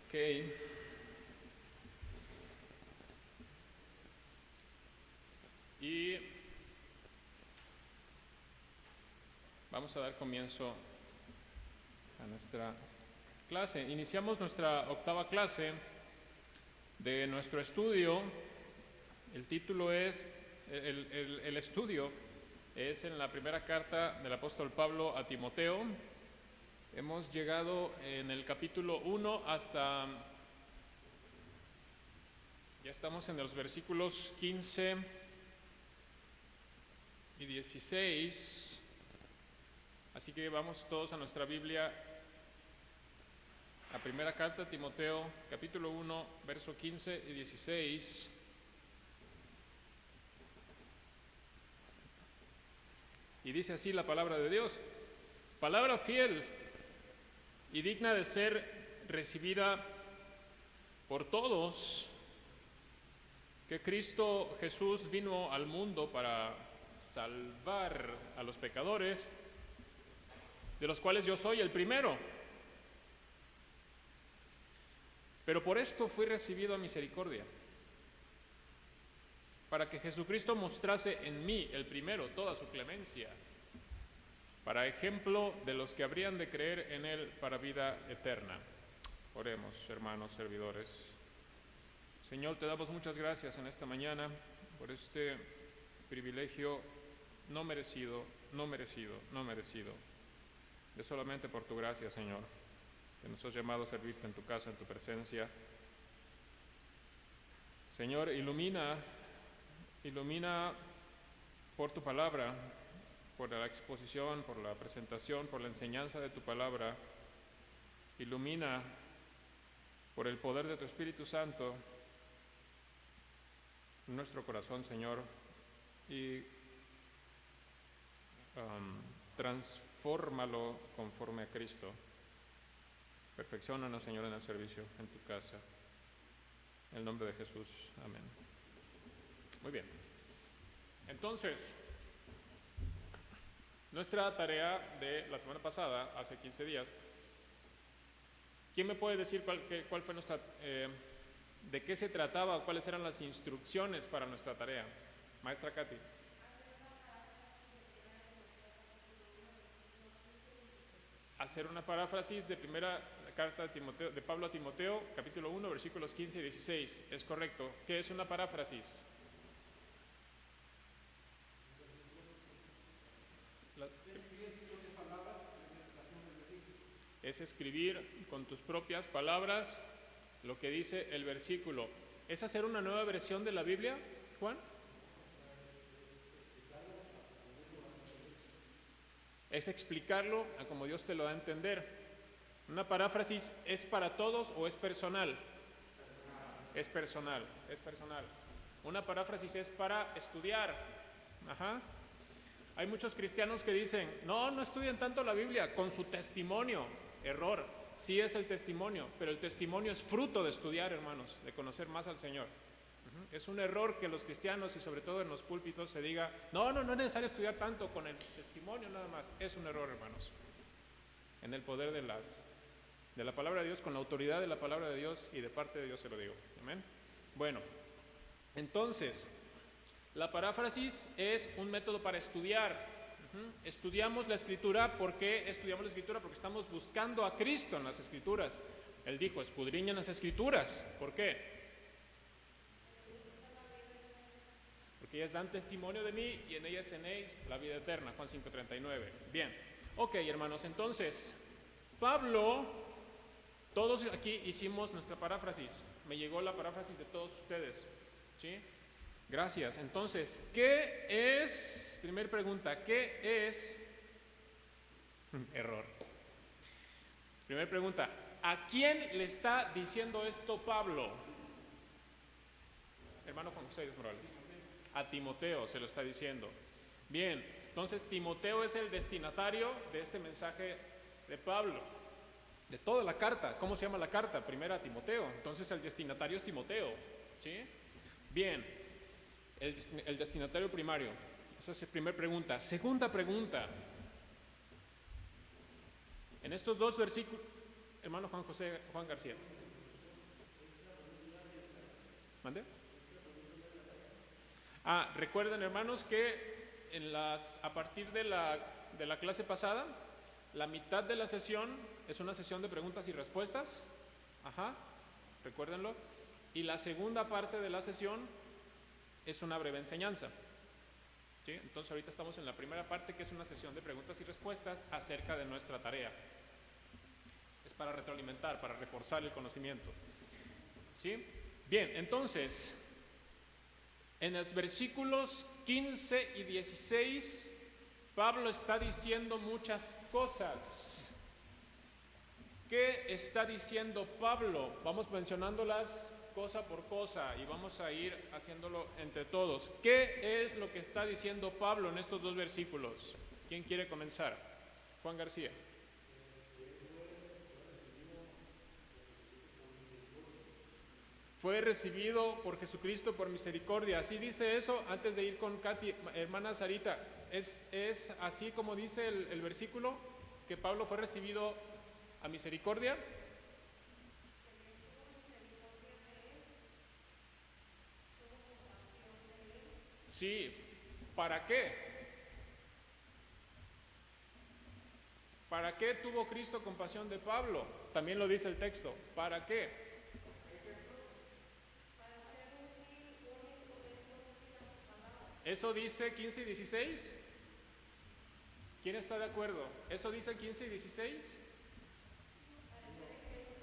Ok. Y vamos a dar comienzo a nuestra clase. Iniciamos nuestra octava clase de nuestro estudio. El título es, el estudio es en la primera carta del apóstol Pablo a Timoteo. Hemos llegado en el capítulo 1 hasta, ya estamos en los versículos 15 y 16, así que vamos todos a nuestra Biblia, a primera carta a Timoteo, capítulo 1, verso 15 y 16. Y dice así la palabra de Dios: palabra fiel y digna de ser recibida por todos, que Cristo Jesús vino al mundo para salvar a los pecadores, de los cuales yo soy el primero. Pero por esto fui recibido a misericordia, para que Jesucristo mostrase en mí, el primero, toda su clemencia, para ejemplo de los que habrían de creer en Él para vida eterna. Oremos, hermanos servidores. Señor, te damos muchas gracias en esta mañana por este privilegio no merecido, es solamente por tu gracia, Señor, que nos has llamado a servirte en tu casa, en tu presencia. Señor, ilumina por tu palabra, por la exposición, por la presentación, por la enseñanza de tu palabra. Ilumina por el poder de tu Espíritu Santo nuestro corazón, Señor, y transfórmalo conforme a Cristo. Perfecciónanos, Señor, en el servicio, en tu casa. En el nombre de Jesús. Amén. Muy bien. Entonces, nuestra tarea de la semana pasada, hace 15 días, ¿quién me puede decir cuál fue nuestra, de qué se trataba, cuáles eran las instrucciones para nuestra tarea? Maestra Katy. Hacer una paráfrasis de primera carta de, Timoteo, de Pablo a Timoteo, capítulo 1, versículos 15 y 16. Es correcto. ¿Qué es una paráfrasis? Es escribir con tus propias palabras lo que dice el versículo. ¿Es hacer una nueva versión de la Biblia, Juan? Es explicarlo a como Dios te lo da a entender. ¿Una paráfrasis es para todos o es personal? Es personal. Una paráfrasis es para estudiar. Ajá. Hay muchos cristianos que dicen, no estudian tanto la Biblia, con su testimonio. Error. Sí es el testimonio, pero el testimonio es fruto de estudiar, hermanos, de conocer más al Señor. Es un error que los cristianos y sobre todo en los púlpitos se diga, no es necesario estudiar tanto, con el testimonio nada más. Es un error, hermanos. En el poder de la palabra de Dios, con la autoridad de la palabra de Dios y de parte de Dios se lo digo. Amén. Bueno, entonces, la paráfrasis es un método para estudiar. Estudiamos la Escritura. ¿Por qué estudiamos la Escritura? Porque estamos buscando a Cristo en las Escrituras. Él dijo, escudriñen las Escrituras. ¿Por qué? Porque ellas dan testimonio de mí y en ellas tenéis la vida eterna. Juan 5:39. Bien. Ok, hermanos, entonces, Pablo, todos aquí hicimos nuestra paráfrasis. Me llegó la paráfrasis de todos ustedes. ¿Sí? Gracias. Entonces, ¿qué es? Primera pregunta, ¿qué es? Error. Primera pregunta, ¿a quién le está diciendo esto Pablo? Hermano Juan José Morales. A Timoteo se lo está diciendo. Bien, entonces Timoteo es el destinatario de este mensaje de Pablo, de toda la carta. ¿Cómo se llama la carta? Primera a Timoteo. Entonces el destinatario es Timoteo. ¿Sí? Bien. El destinatario primario. Esa es la primera pregunta. Segunda pregunta. En estos dos versículos, hermano Juan García, ¿Mande? Recuerden, hermanos, que a partir de la clase pasada, la mitad de la sesión es una sesión de preguntas y respuestas. Recuérdenlo. Y la segunda parte de la sesión es una breve enseñanza. ¿Sí? Entonces ahorita estamos en la primera parte, que es una sesión de preguntas y respuestas acerca de nuestra tarea. Es para retroalimentar, para reforzar el conocimiento. ¿Sí? Bien, entonces, en los versículos 15 y 16, Pablo está diciendo muchas cosas. ¿Qué está diciendo Pablo? Vamos mencionándolas cosa por cosa y vamos a ir haciéndolo entre todos. ¿Qué es lo que está diciendo Pablo en estos 2 versículos? ¿Quién quiere comenzar? Juan García. Fue recibido por Jesucristo por misericordia. ¿Así dice eso? Antes de ir con Katy, hermana Sarita, ¿es así como dice el versículo? ¿Que Pablo fue recibido a misericordia? Sí. ¿Para qué? ¿Para qué tuvo Cristo compasión de Pablo? También lo dice el texto. ¿Para qué? ¿Eso dice 15 y 16? ¿Quién está de acuerdo? ¿Eso dice 15 y 16?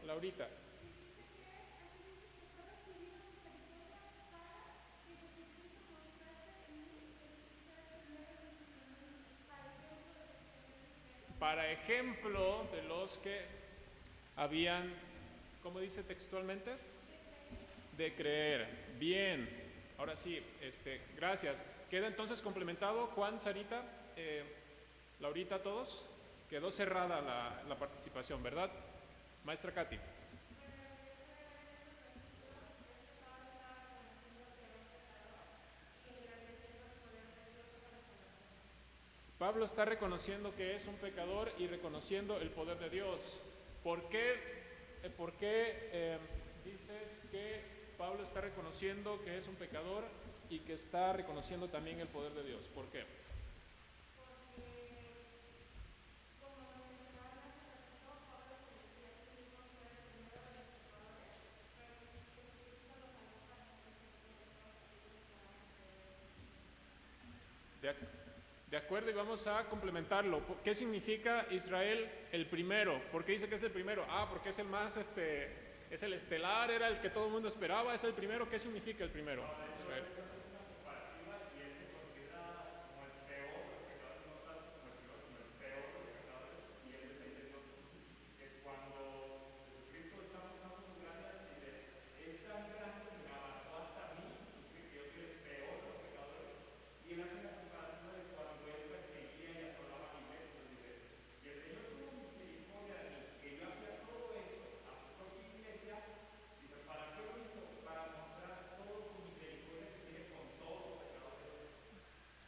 Laurita. Para ejemplo de los que habían, ¿cómo dice textualmente? De creer. Bien. Ahora sí, gracias. Queda entonces complementado, Juan, Sarita, Laurita, todos. Quedó cerrada la participación, ¿verdad? Maestra Katy. Pablo está reconociendo que es un pecador y reconociendo el poder de Dios. ¿Por qué dices que Pablo está reconociendo que es un pecador y que está reconociendo también el poder de Dios? ¿Por qué? De acuerdo, y vamos a complementarlo. ¿Qué significa Israel el primero? ¿Por qué dice que es el primero? Porque es el más, es el estelar, era el que todo el mundo esperaba, es el primero. ¿Qué significa el primero? Israel.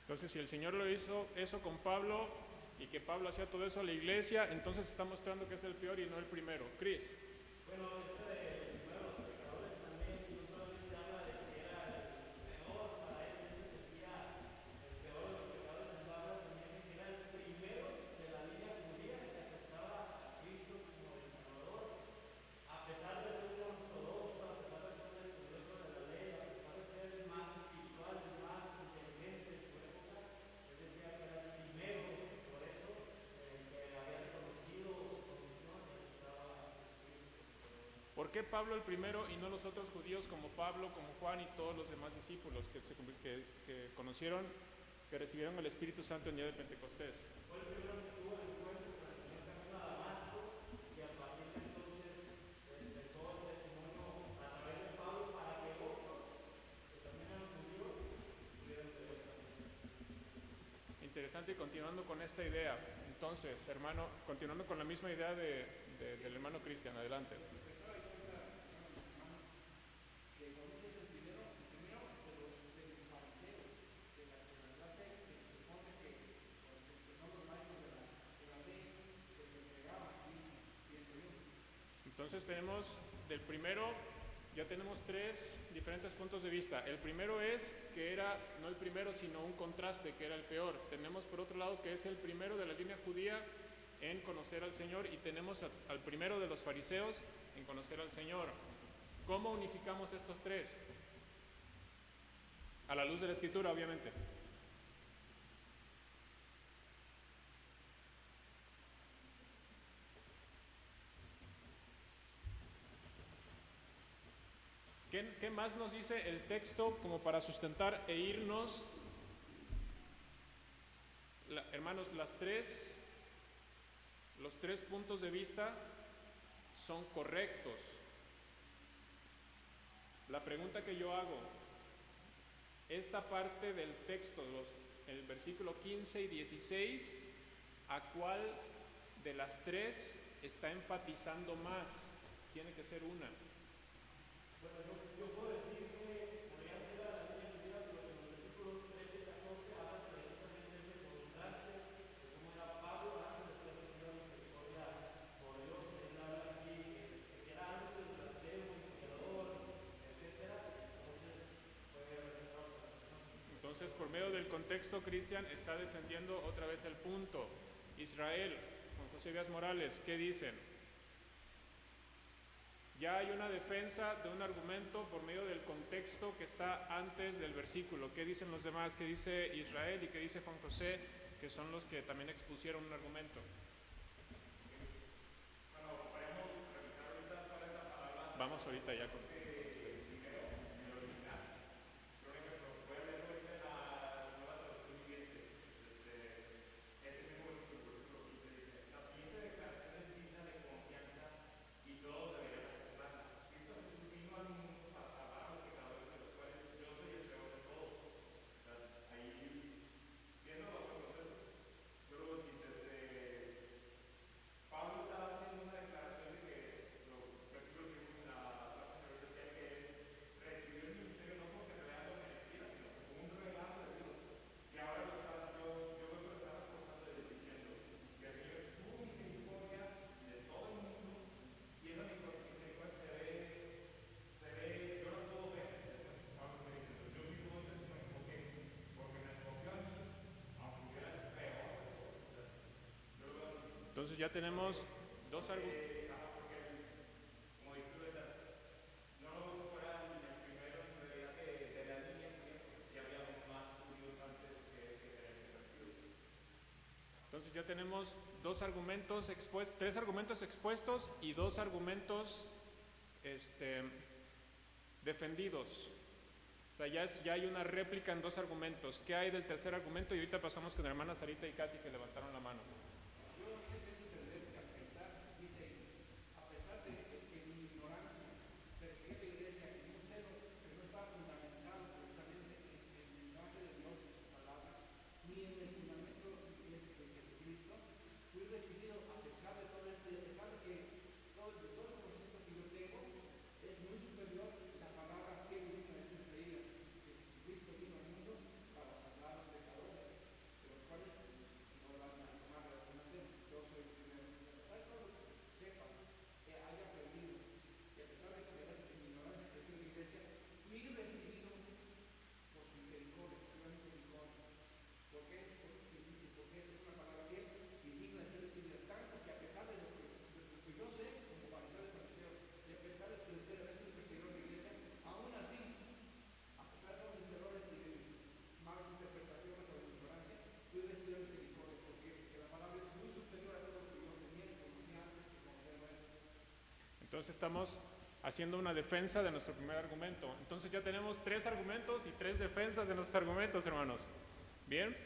Entonces, si el Señor lo hizo eso con Pablo y que Pablo hacía todo eso a la iglesia, entonces está mostrando que es el peor y no el primero. Cris. Bueno, esto de primero los pecadores también no solamente habla de que era el peor, para él se sentía el peor de los pecadores, en habla también de que era el primero de la línea judía que aceptaba a Cristo como el Salvador, a pesar de ser un ortodoxo, a pesar de ser un estudioso de la ley, a pesar de ser el más espiritual, el más inteligente de su época, él decía que era el primero, por eso que había reconocido su condición y aceptaba a Cristo. ¿Por qué Pablo el primero y no los otros judíos como Pablo, como Juan y todos los demás discípulos que conocieron, que recibieron el Espíritu Santo el día de Pentecostés? Fue el primero que tuvo el encuentro con el Señor camino a Damasco y a partir de entonces empezó el testimonio a través de Pablo para que otros, que también eran judíos, pudieran creer también. Interesante, y continuando con esta idea, entonces, hermano, continuando con la misma idea del hermano Cristian, adelante. Entonces tenemos del primero ya tenemos tres diferentes puntos de vista. El primero es que era, no el primero, sino un contraste, que era el peor. Tenemos por otro lado que es el primero de la línea judía en conocer al Señor, y tenemos al primero de los fariseos en conocer al Señor. ¿Cómo unificamos estos tres? A la luz de la Escritura, obviamente. ¿Qué más nos dice el texto como para sustentar e irnos? Hermanos, los tres puntos de vista son correctos. La pregunta que yo hago, esta parte del texto, el versículo 15 y 16, ¿a cuál de las tres está enfatizando más? Tiene que ser una. Bueno, yo puedo decir que podría ser a la línea judía, pero en los versículos 13 y 14 habla precisamente de ese contraste, de cómo era Pablo antes de ser recibido misericordia por Dios. Él habla aquí que era antes blasfemo, inspirador, etcétera. Entonces, por medio del contexto, Cristian está defendiendo otra vez el punto. Israel, Juan José Díaz Morales, ¿qué dicen? Ya hay una defensa de un argumento por medio del contexto que está antes del versículo. ¿Qué dicen los demás? ¿Qué dice Israel y qué dice Juan José? Que son los que también expusieron un argumento. Bueno, podemos revisar ahorita toda esta palabra. Vamos ahorita ya con... Primero, en el original. Por ejemplo, voy a leer ahorita la nueva traducción viviente. Este mismo versículo 15 dice: la siguiente declaración es digna de confianza y todos deberían aceptarla. Cristo Jesús vino al mundo para salvar a los pecadores, de los cuales yo soy el peor de todos. O sea, ahí, viendo los procesos, yo luego dice, Pablo estaba haciendo una declaración de que los versículos que vimos en la clase anterior decía que él recibió el ministerio no porque en realidad lo merecía, sino que fue un regalo de Dios. Y ahora yo creo que lo está reforzando diciendo que el Señor tuvo misericordia de todo el mundo, y esa misericordia se ve, yo no puedo ver, Pablo me dice, yo sí puedo testimonio, ¿por qué? Porque me escogió a mí, aunque hubiera el peor de todos. Yo lo veo así. Entonces ya tenemos dos argumentos. Entonces ya tenemos tres argumentos expuestos y dos argumentos defendidos. O sea, ya hay una réplica en dos argumentos. ¿Qué hay del tercer argumento? Y ahorita pasamos con la hermana Sarita y Katy, que levantaron la mano. Yo lo que tengo que entender que a pesar de que mi ignorancia perseguía la iglesia en un celo que no estaba fundamentado precisamente en el mensaje de Dios y su palabra, ni en el fundamento de Jesucristo, fui recibido a pesar de todo esto y a pesar de que todo el conocimiento que yo tengo es muy superior la palabra que vino a decir creída, que Jesucristo vino al mundo para salvar a los pecadores, de los cuales no van a tomar la relación. Yo soy el primero. A pesar de todo lo que sepa, que haya aprendido, y a pesar de que en mi ignorancia creció en la iglesia, fui recibido por su misericordia, por su misericordia. ¿Por qué es difícil? Porque es una palabra fiel y digna de ser recibida, tanto que a pesar de lo que yo sé, como fariseo de fariseos, y a pesar de que ustedes a veces me persiguieron en la iglesia, aún así, a pesar de todos mis errores y de mis malas interpretaciones o de mi ignorancia, fui recibido misericordia, porque la palabra es muy superior a todo lo que yo tenía y conocía antes que conocerlo a él. Entonces estamos haciendo una defensa de nuestro primer argumento. Entonces ya tenemos tres argumentos y tres defensas de nuestros argumentos, hermanos. Bien,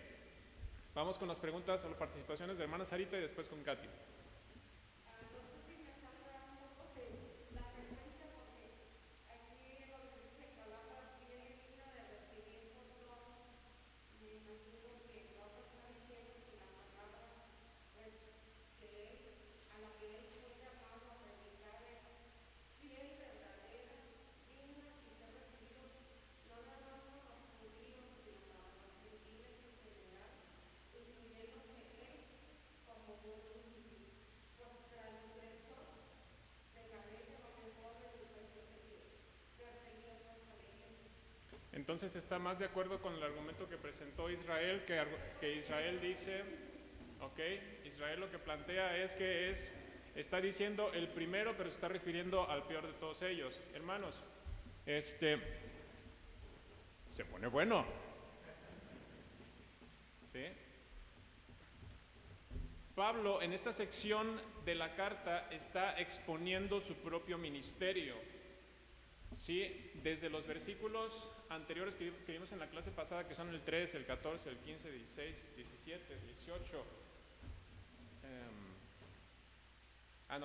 vamos con las preguntas o las participaciones de hermana Sarita y después con Katy. Entonces está más de acuerdo con el argumento que presentó Israel, que Israel dice, ok, Israel lo que plantea es que está diciendo el primero, pero se está refiriendo al peor de todos ellos. Hermanos, se pone bueno, ¿sí? Pablo en esta sección de la carta está exponiendo su propio ministerio, ¿sí? Desde los versículos anteriores que vimos en la clase pasada, que son el 13, el 14, el 15, 16, 17, 18,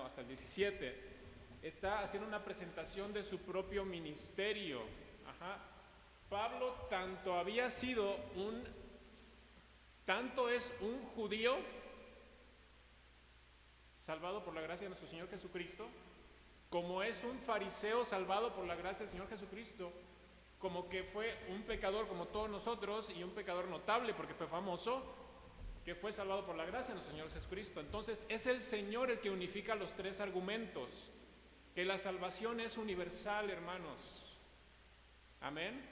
hasta el 17, está haciendo una presentación de su propio ministerio. Pablo tanto es un judío salvado por la gracia de nuestro Señor Jesucristo, como es un fariseo salvado por la gracia del Señor Jesucristo, como que fue un pecador como todos nosotros y un pecador notable porque fue famoso, que fue salvado por la gracia de nuestro Señor Jesucristo. Entonces es el Señor el que unifica los tres argumentos, que la salvación es universal, hermanos. Amén.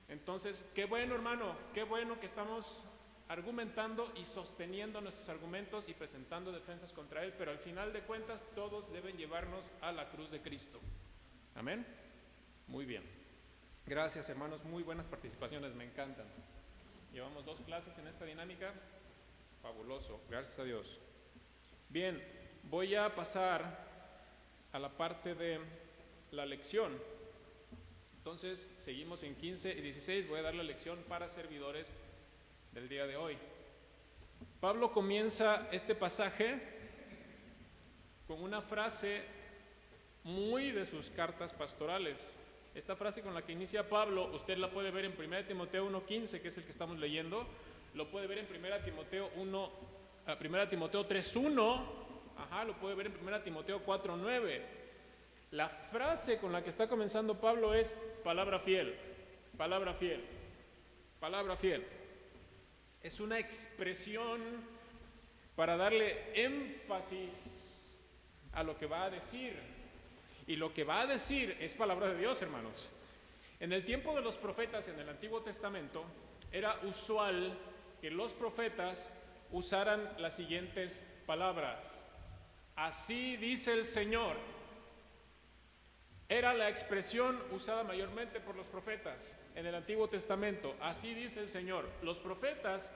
Entonces, qué bueno, hermano, qué bueno que estamos argumentando y sosteniendo nuestros argumentos y presentando defensas contra Él, pero al final de cuentas todos deben llevarnos a la cruz de Cristo. Amén. Muy bien. Gracias, hermanos, muy buenas participaciones, me encantan. Llevamos 2 clases en esta dinámica, fabuloso, gracias a Dios. Bien, voy a pasar a la parte de la lección. Entonces, seguimos en 15 y 16, voy a dar la lección para servidores del día de hoy. Pablo comienza este pasaje con una frase muy de sus cartas pastorales. Esta frase con la que inicia Pablo, usted la puede ver en 1 Timoteo 1:15, que es el que estamos leyendo, lo puede ver en 1 Timoteo 3:1, lo puede ver en 1 Timoteo 4:9. La frase con la que está comenzando Pablo es palabra fiel, palabra fiel, palabra fiel. Es una expresión para darle énfasis a lo que va a decir. Y lo que va a decir es palabra de Dios, hermanos. En el tiempo de los profetas en el Antiguo Testamento, era usual que los profetas usaran las siguientes palabras. Así dice el Señor. Era la expresión usada mayormente por los profetas en el Antiguo Testamento. Así dice el Señor. Los profetas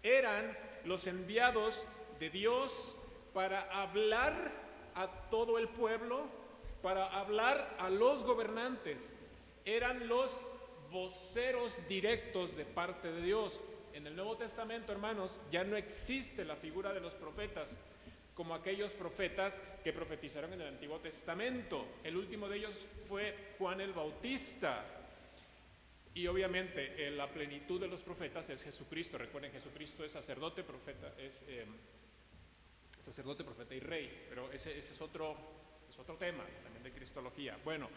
eran los enviados de Dios para hablar a todo el pueblo, para hablar a los gobernantes. Eran los voceros directos de parte de Dios. En el Nuevo Testamento, hermanos, ya no existe la figura de los profetas como aquellos profetas que profetizaron en el Antiguo Testamento. El último de ellos fue Juan el Bautista. Y obviamente la plenitud de los profetas es Jesucristo. Recuerden, Jesucristo es sacerdote, profeta, sacerdote, profeta y rey. Pero ese es otro tema también de cristología. Bueno,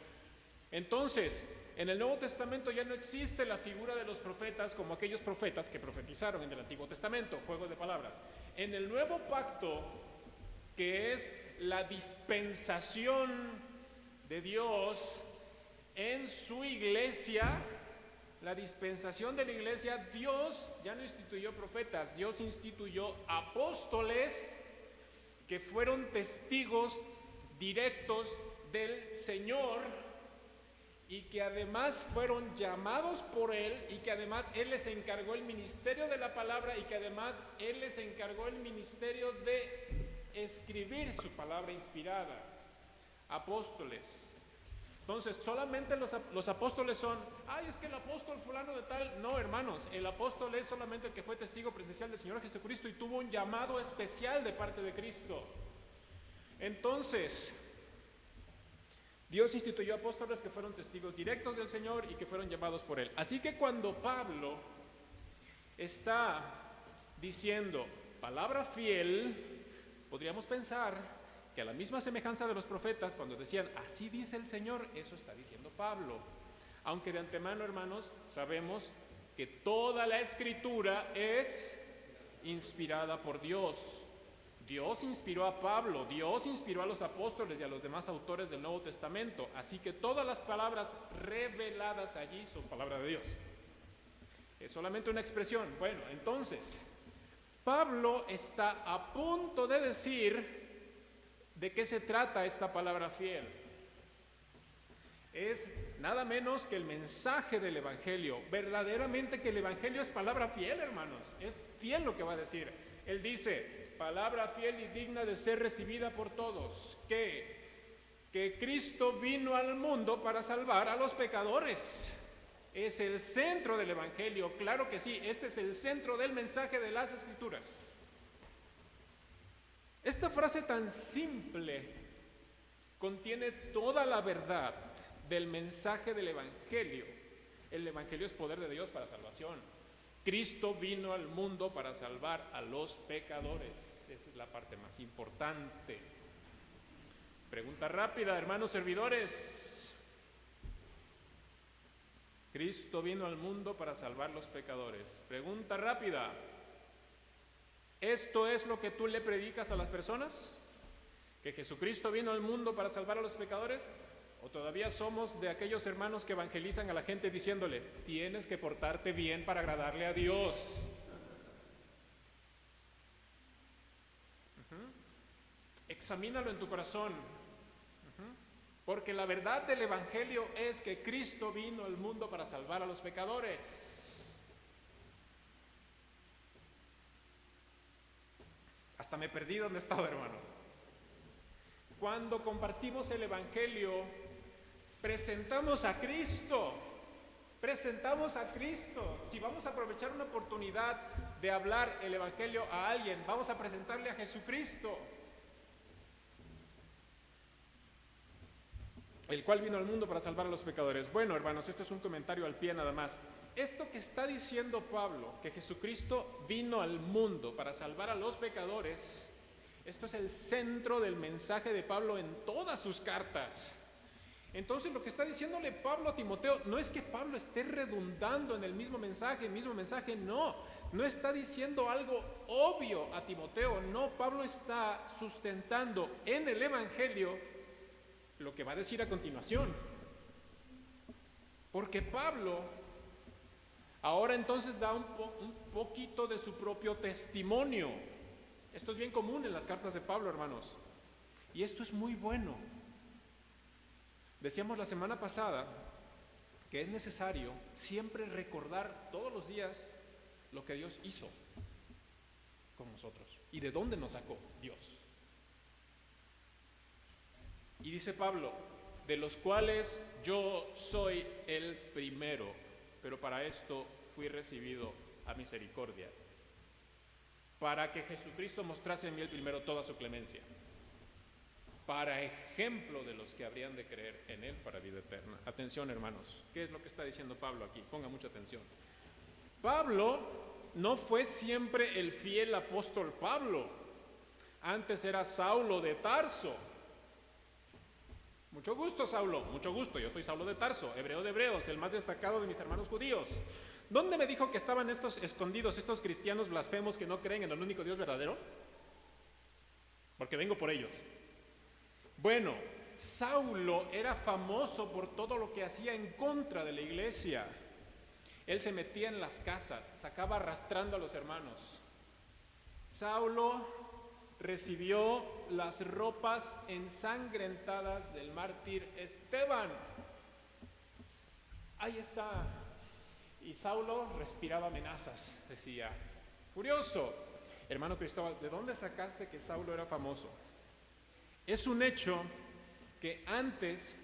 entonces, en el Nuevo Testamento ya no existe la figura de los profetas como aquellos profetas que profetizaron en el Antiguo Testamento. Juego de palabras. En el Nuevo Pacto, que es la dispensación de Dios en su iglesia, la dispensación de la iglesia, Dios ya no instituyó profetas, Dios instituyó apóstoles que fueron testigos directos del Señor y que además fueron llamados por Él y que además Él les encargó el ministerio de la palabra y que además Él les encargó el ministerio de escribir su palabra inspirada. Apóstoles. Entonces, solamente los apóstoles son, es que el apóstol fulano de tal. No, hermanos, el apóstol es solamente el que fue testigo presencial del Señor Jesucristo y tuvo un llamado especial de parte de Cristo. Entonces, Dios instituyó apóstoles que fueron testigos directos del Señor y que fueron llamados por Él. Así que cuando Pablo está diciendo palabra fiel, podríamos pensar que a la misma semejanza de los profetas, cuando decían, así dice el Señor, eso está diciendo Pablo. Aunque de antemano, hermanos, sabemos que toda la Escritura es inspirada por Dios. Dios inspiró a Pablo, Dios inspiró a los apóstoles y a los demás autores del Nuevo Testamento. Así que todas las palabras reveladas allí son palabra de Dios. Es solamente una expresión. Bueno, entonces, Pablo está a punto de decir de qué se trata esta palabra fiel. Es nada menos que el mensaje del Evangelio. Verdaderamente que el Evangelio es palabra fiel, hermanos. Es fiel lo que va a decir. Él dice, palabra fiel y digna de ser recibida por todos, que Cristo vino al mundo para salvar a los pecadores. Es el centro del Evangelio, claro que sí, este es el centro del mensaje de las Escrituras. Esta frase tan simple contiene toda la verdad del mensaje del Evangelio. El Evangelio es poder de Dios para salvación. Cristo vino al mundo para salvar a los pecadores. Esa es la parte más importante. Pregunta rápida, hermanos servidores. Cristo vino al mundo para salvar a los pecadores. Pregunta rápida. ¿Esto es lo que tú le predicas a las personas? ¿Que Jesucristo vino al mundo para salvar a los pecadores? ¿O todavía somos de aquellos hermanos que evangelizan a la gente diciéndole, tienes que portarte bien para agradarle a Dios? Examínalo en tu corazón. Porque la verdad del Evangelio es que Cristo vino al mundo para salvar a los pecadores. Hasta me perdí donde estaba, hermano. Cuando compartimos el Evangelio, presentamos a Cristo. Presentamos a Cristo. Si vamos a aprovechar una oportunidad de hablar el Evangelio a alguien, vamos a presentarle a Jesucristo, el cual vino al mundo para salvar a los pecadores. Bueno, hermanos, esto es un comentario al pie nada más. Esto que está diciendo Pablo, que Jesucristo vino al mundo para salvar a los pecadores, esto es el centro del mensaje de Pablo en todas sus cartas. Entonces, lo que está diciéndole Pablo a Timoteo, no es que Pablo esté redundando en el mismo mensaje, no está diciendo algo obvio a Timoteo, no, Pablo está sustentando en el Evangelio lo que va a decir a continuación. Porque Pablo ahora entonces da un poquito de su propio testimonio. Esto es bien común en las cartas de Pablo, hermanos. Y esto es muy bueno. Decíamos la semana pasada que es necesario siempre recordar todos los días lo que Dios hizo con nosotros y de dónde nos sacó Dios. Y dice Pablo, de los cuales yo soy el primero, pero para esto fui recibido a misericordia, para que Jesucristo mostrase en mí el primero toda su clemencia, para ejemplo de los que habrían de creer en él para vida eterna. Atención, hermanos, ¿qué es lo que está diciendo Pablo aquí? Ponga mucha atención. Pablo no fue siempre el fiel apóstol Pablo. Antes era Saulo de Tarso. Mucho gusto, Saulo, mucho gusto. Yo soy Saulo de Tarso, hebreo de hebreos, el más destacado de mis hermanos judíos. ¿Dónde me dijo que estaban estos escondidos, estos cristianos blasfemos que no creen en el único Dios verdadero? Porque vengo por ellos. Bueno, Saulo era famoso por todo lo que hacía en contra de la iglesia. Él se metía en las casas, sacaba arrastrando a los hermanos. Saulo recibió las ropas ensangrentadas del mártir Esteban. Ahí está. Y Saulo respiraba amenazas, decía. Curioso. Hermano Cristóbal, ¿de dónde sacaste que Saulo era famoso? Es un hecho que antes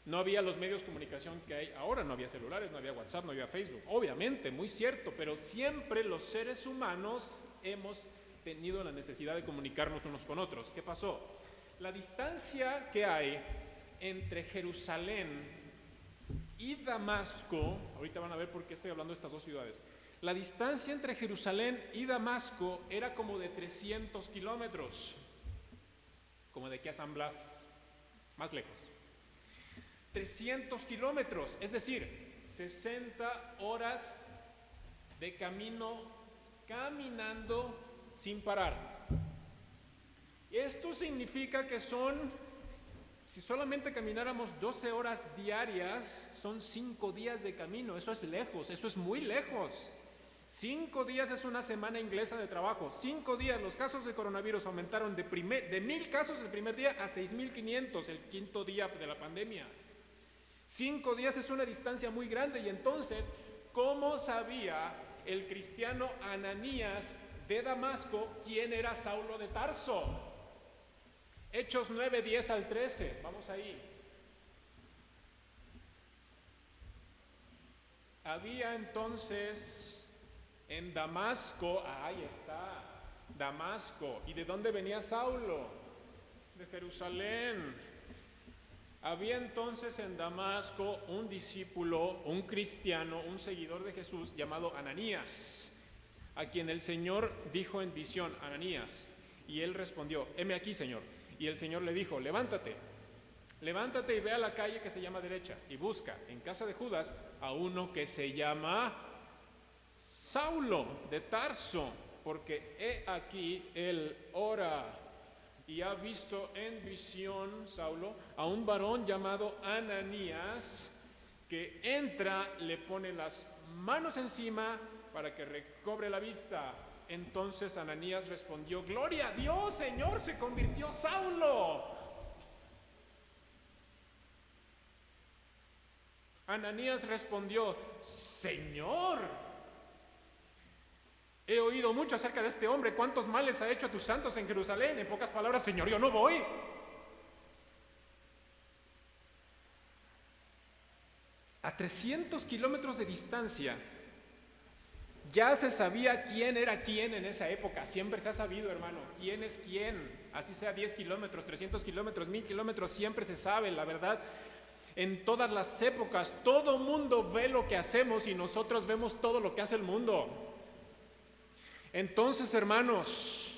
no había los medios de comunicación que hay ahora, no había celulares, no había WhatsApp, no había Facebook. Obviamente, muy cierto, pero siempre los seres humanos hemos tenido la necesidad de comunicarnos unos con otros. ¿Qué pasó? La distancia que hay entre Jerusalén y Damasco, ahorita van a ver por qué estoy hablando de estas dos ciudades, la distancia entre Jerusalén y Damasco era como de 300 kilómetros, como de aquí a San Blas, más lejos. 300 kilómetros, es decir, 60 horas de camino caminando sin parar. Esto significa que si solamente camináramos 12 horas diarias, son 5 días de camino. Eso es lejos, eso es muy lejos. 5 días es una semana inglesa de trabajo. 5 días, los casos de coronavirus aumentaron de 1,000 casos el primer día a 6,500 el quinto día de la pandemia. 5 días es una distancia muy grande. Y entonces, ¿cómo sabía el cristiano Ananías de Damasco quién era Saulo de Tarso? Hechos 9, 10 al 13, vamos ahí. Había entonces en Damasco, ahí está, Damasco. ¿Y de dónde venía Saulo? De Jerusalén. Había entonces en Damasco un discípulo, un cristiano, un seguidor de Jesús llamado Ananías, a quien el Señor dijo en visión: Ananías. Y él respondió: heme aquí, Señor. Y el Señor le dijo: levántate y ve a la calle que se llama derecha y busca en casa de Judas a uno que se llama Saulo de Tarso, porque he aquí él ora y ha visto en visión, Saulo, a un varón llamado Ananías, que entra, le pone las manos encima para que recobre la vista. Entonces Ananías respondió: gloria a Dios, Señor, se convirtió Saulo. Ananías respondió: Señor, he oído mucho acerca de este hombre, cuántos males ha hecho a tus santos en Jerusalén. En pocas palabras: Señor, yo no voy. A 300 kilómetros de distancia ya se sabía quién era quién en esa época. Siempre se ha sabido, hermano, quién es quién. Así sea 10 kilómetros, 300 kilómetros, 1000 kilómetros, siempre se sabe, la verdad. En todas las épocas, todo mundo ve lo que hacemos y nosotros vemos todo lo que hace el mundo. Entonces, hermanos,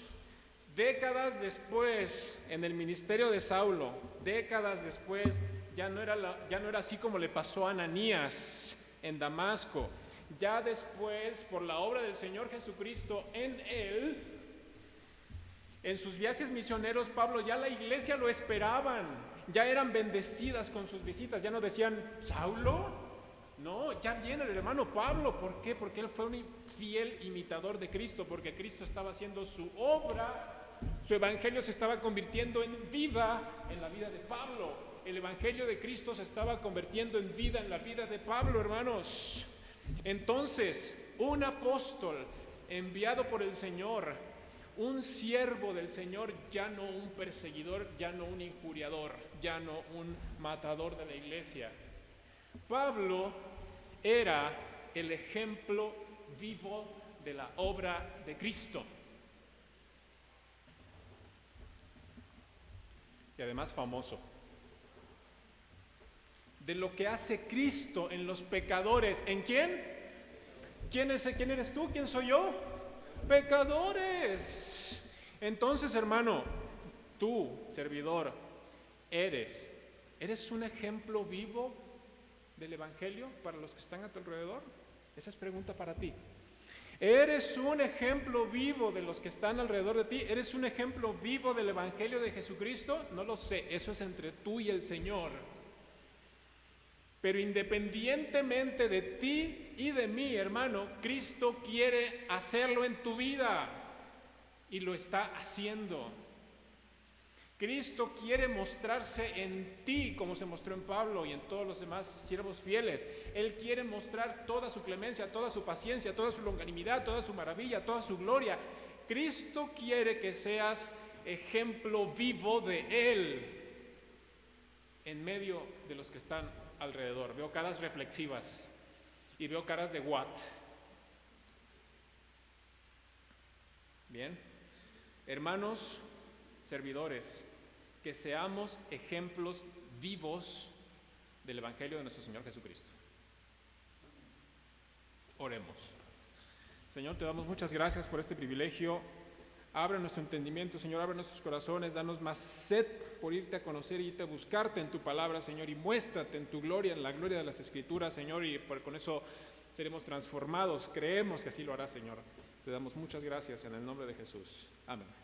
décadas después, en el ministerio de Saulo, décadas después, ya no era así como le pasó a Ananías en Damasco. Ya después, por la obra del Señor Jesucristo en él, en sus viajes misioneros, Pablo, ya la iglesia lo esperaban, ya eran bendecidas con sus visitas, ya no decían: ¿Saulo? No, ya viene el hermano Pablo. ¿Por qué? Porque él fue un fiel imitador de Cristo, porque Cristo estaba haciendo su obra, su evangelio se estaba convirtiendo en vida en la vida de Pablo. El evangelio de Cristo se estaba convirtiendo en vida en la vida de Pablo, hermanos. Entonces, un apóstol enviado por el Señor, un siervo del Señor, ya no un perseguidor, ya no un injuriador, ya no un matador de la iglesia. Pablo era el ejemplo vivo de la obra de Cristo. Y además famoso. De lo que hace Cristo en los pecadores. ¿En quién? ¿Quién eres tú? ¿Quién soy yo? Pecadores. Entonces, hermano, tú, servidor, ¿eres un ejemplo vivo del evangelio para los que están a tu alrededor? Esa es pregunta para ti. ¿Eres un ejemplo vivo de los que están alrededor de ti? ¿Eres un ejemplo vivo del evangelio de Jesucristo? No lo sé, eso es entre tú y el Señor. Pero independientemente de ti y de mí, hermano, Cristo quiere hacerlo en tu vida y lo está haciendo. Cristo quiere mostrarse en ti como se mostró en Pablo y en todos los demás siervos fieles. Él quiere mostrar toda su clemencia, toda su paciencia, toda su longanimidad, toda su maravilla, toda su gloria. Cristo quiere que seas ejemplo vivo de Él en medio de los que están alrededor. Veo caras reflexivas y veo caras de what. Bien, hermanos, servidores, que seamos ejemplos vivos del evangelio de nuestro Señor Jesucristo. Oremos. Señor, te damos muchas gracias por este privilegio. Abre nuestro entendimiento, Señor, abre nuestros corazones, danos más sed por irte a conocer y irte a buscarte en tu palabra, Señor, y muéstrate en tu gloria, en la gloria de las Escrituras, Señor, y con eso seremos transformados. Creemos que así lo hará, Señor. Te damos muchas gracias en el nombre de Jesús. Amén.